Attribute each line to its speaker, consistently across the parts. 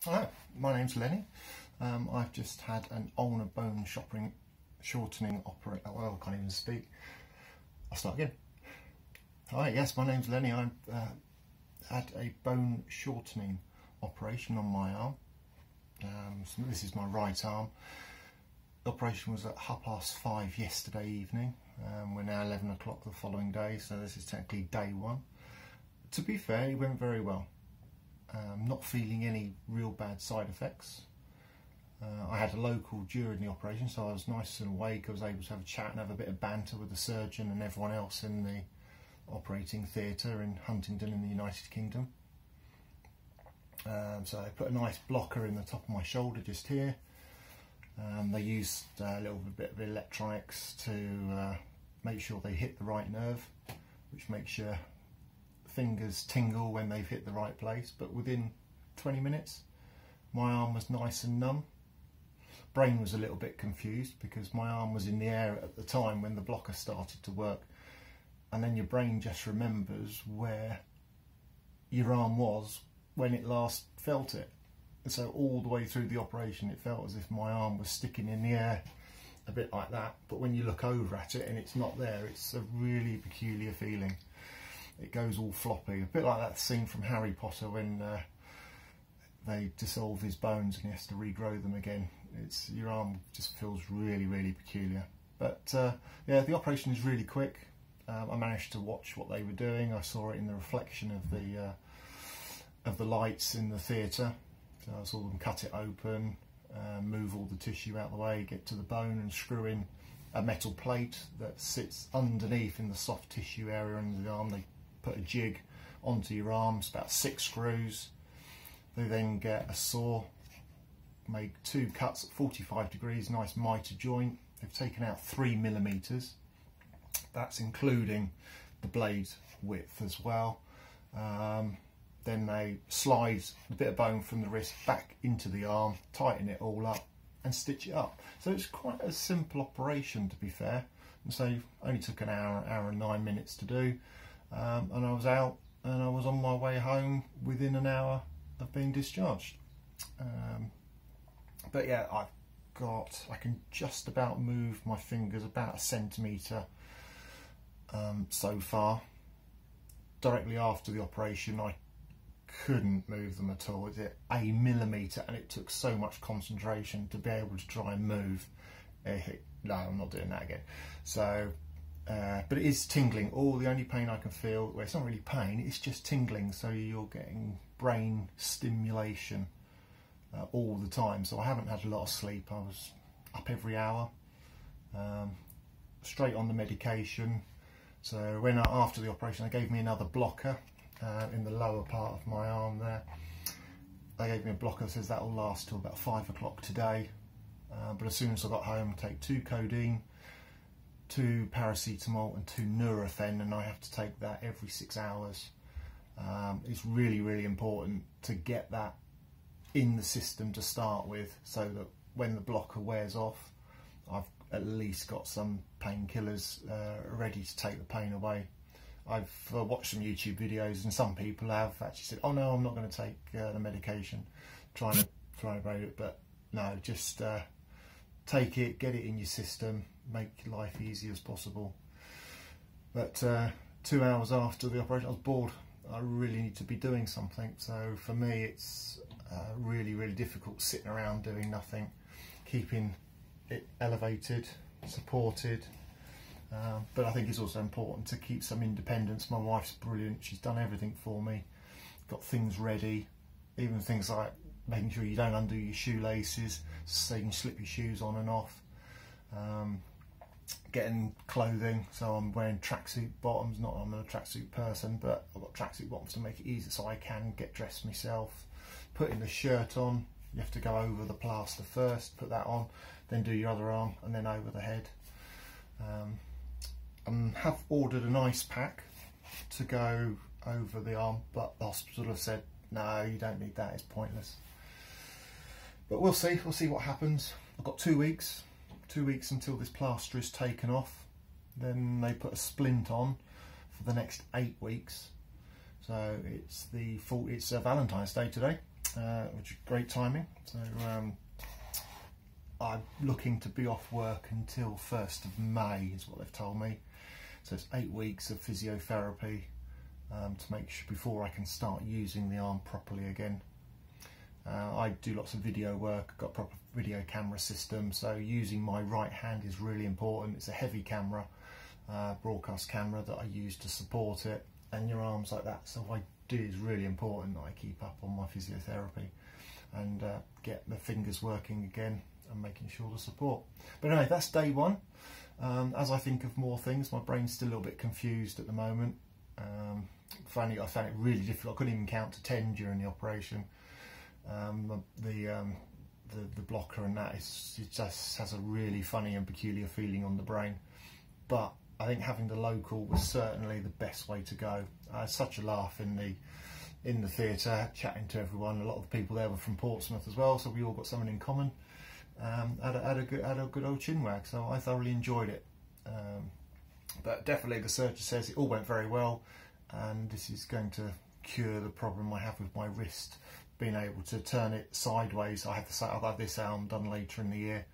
Speaker 1: Hello, my name's Lenny. I've just had an ulnar bone shortening operation. Well, I can't even speak. I'll start again. Hi, yes, my name's Lenny. I've had a bone shortening operation on my arm. So this is my right arm. The operation was at 5:30 yesterday evening. We're now 11 o'clock the following day, so this is technically day one. To be fair, it went very well. Not feeling any real bad side effects. I had a local during the operation, so I was nice and awake. I was able to have a chat and have a bit of banter with the surgeon and everyone else in the operating theatre in Huntingdon in the United Kingdom. So I put a nice blocker in the top of my shoulder just here. They used a little bit of electronics to make sure they hit the right nerve, which makes your fingers tingle when they've hit the right place. But within 20 minutes my arm was nice and numb. Brain was a little bit confused because my arm was in the air at the time when the blocker started to work, and then your brain just remembers where your arm was when it last felt it. And so all the way through the operation it felt as if my arm was sticking in the air a bit like that, but when you look over at it and it's not there, it's a really peculiar feeling. It goes all floppy, a bit like that scene from Harry Potter when they dissolve his bones and he has to regrow them again. Your arm just feels really, really peculiar. But yeah, the operation is really quick. I managed to watch what they were doing. I saw it in the reflection of the lights in the theatre. So I saw them cut it open, move all the tissue out of the way, get to the bone and screw in a metal plate that sits underneath in the soft tissue area under the arm. They put a jig onto your arms, about 6 screws. They then get a saw, make 2 cuts at 45 degrees, nice mitre joint. They've taken out 3mm. That's including the blade width as well. Then they slide a bit of bone from the wrist back into the arm, tighten it all up and stitch it up. So it's quite a simple operation, to be fair. And so it only took an hour and 9 minutes to do. And I was out and I was on my way home within an hour of being discharged. But yeah, I can just about move my fingers about 1 centimetre so far. Directly after the operation I couldn't move them at all. It's 1 millimetre, and it took so much concentration to be able to try and move. No, I'm not doing that again. So but it is tingling. The only pain I can feel, well, it's not really pain, it's just tingling, so you're getting brain stimulation all the time. So I haven't had a lot of sleep. I was up every hour, straight on the medication. So when after the operation they gave me another blocker in the lower part of my arm there. They gave me a blocker that says that will last till about 5 o'clock today. But as soon as I got home, I take 2 codeine, 2 paracetamol and 2 Nurofen, and I have to take that every 6 hours. It's really, really important to get that in the system to start with, so that when the blocker wears off, I've at least got some painkillers ready to take the pain away. I've watched some YouTube videos and some people have actually said, oh no, I'm not going to take the medication, trying to avoid it. But no, just take it, get it in your system, make life easy as possible. But 2 hours after the operation I was bored. I really need to be doing something. So for me it's really, really difficult sitting around doing nothing, keeping it elevated, supported. But I think it's also important to keep some independence. My wife's brilliant, she's done everything for me, got things ready, even things like making sure you don't undo your shoelaces so you can slip your shoes on and off. Getting clothing, so I'm wearing tracksuit bottoms. Not that I'm a tracksuit person, but I've got tracksuit bottoms to make it easy so I can get dressed myself. Putting the shirt on, you have to go over the plaster first, put that on, then do your other arm and then over the head. I have ordered an ice pack to go over the arm, but the hospital have said no, you don't need that, it's pointless. But we'll see what happens. I've got 2 weeks until this plaster is taken off. Then they put a splint on for the next 8 weeks. So it's Valentine's Day today. which is great timing. So I'm looking to be off work until 1st of May is what they've told me. So it's 8 weeks of physiotherapy to make sure before I can start using the arm properly again. I do lots of video work, I've got a proper video camera system, so using my right hand is really important. It's a heavy camera, broadcast camera that I use to support it, and your arms like that, so what I do is really important that I keep up on my physiotherapy and get the fingers working again and making sure to support. But anyway, that's day one. As I think of more things, my brain's still a little bit confused at the moment. I found it really difficult. I couldn't even count to 10 during the operation. The blocker and that, it just has a really funny and peculiar feeling on the brain. But I think having the local was certainly the best way to go. I had such a laugh in the theatre, chatting to everyone. A lot of the people there were from Portsmouth as well, so we all got something in common. Had a good old chinwag, so I thoroughly enjoyed it. But definitely the surgeon says it all went very well, and this is going to cure the problem I have with my wrist, being able to turn it sideways. I'll have this arm done later in the year,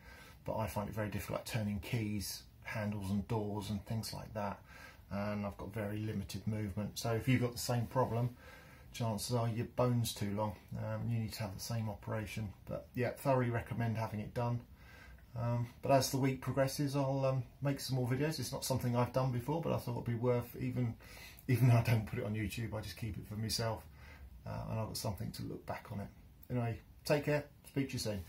Speaker 1: but I find it very difficult, like turning keys, handles and doors and things like that, and I've got very limited movement. So if you've got the same problem, chances are your bone's too long. You need to have the same operation. But yeah, thoroughly recommend having it done. But as the week progresses, I'll make some more videos. It's not something I've done before, but I thought it'd be worth, even though I don't put it on YouTube, I just keep it for myself, and I've got something to look back on it. Anyway, take care, speak to you soon.